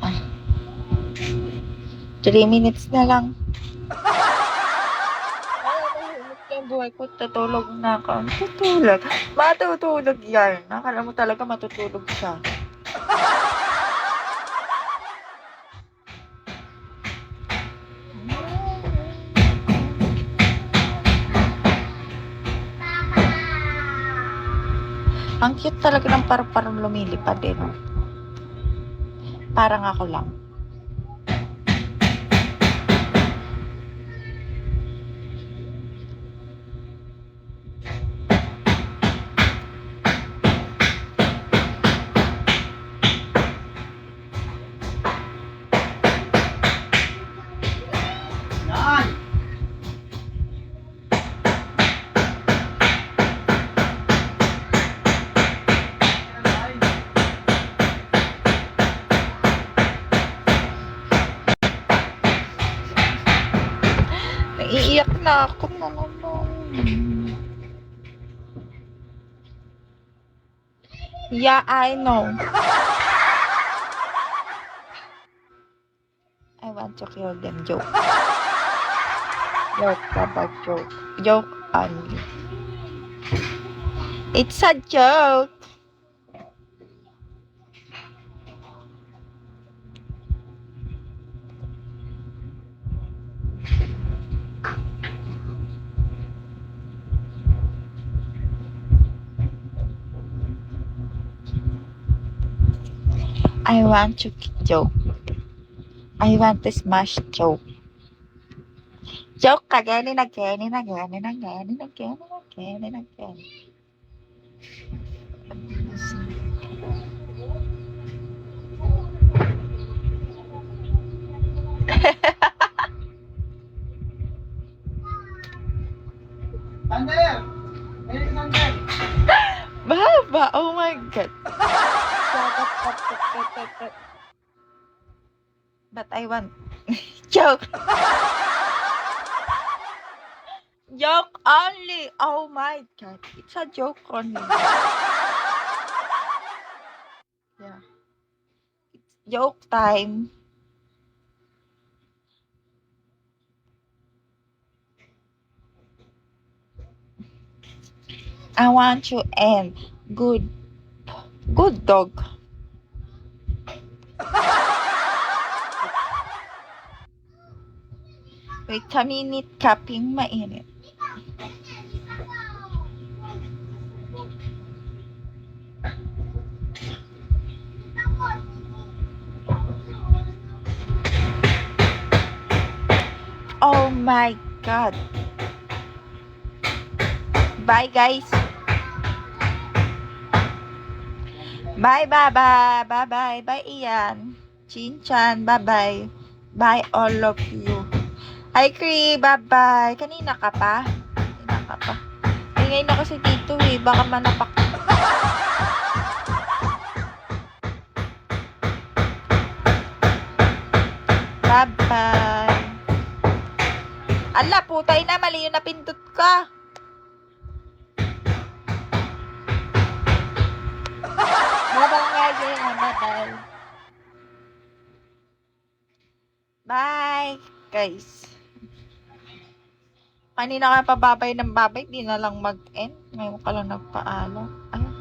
Ay. 3 minutes na lang. Yung buhay ko, tutulog na ako. Tutulog. Matutulog yan. Nakala mo talaga matutulog siya. Ang cute talaga ng parang lumilipad eh, no? Parang ako lang. Naiiyak na ako na naman. Yeah, I know. I want to kill them. Joke. Joke, Papa, joke. Joke only. It's a joke. I want to joke. I want to smash joke. Joke again and again and again and again and again and again and again. Sander! Ayun, Sander! Baba! Oh my God. But I want joke. Joke only. Oh my God. It's a joke only. Yeah. It's joke time. I want to end. Good dog. Wait a minute, kaping mainit. Oh my God. Bye guys. Bye Baba. Bye bye. Bye Ian. Chinchan. Bye bye. Bye all of you. Hi Cree. Bye bye. Kanina ka pa? Ngayon na kasi dito eh. Baka manapak. Bye bye. Ala, putay na. Mali yung napindot ka. Bye-bye. Bye, guys. Kanina ka pa babay ng babay, di na lang mag-end. Ngayon ka lang nagpaalam. Ay.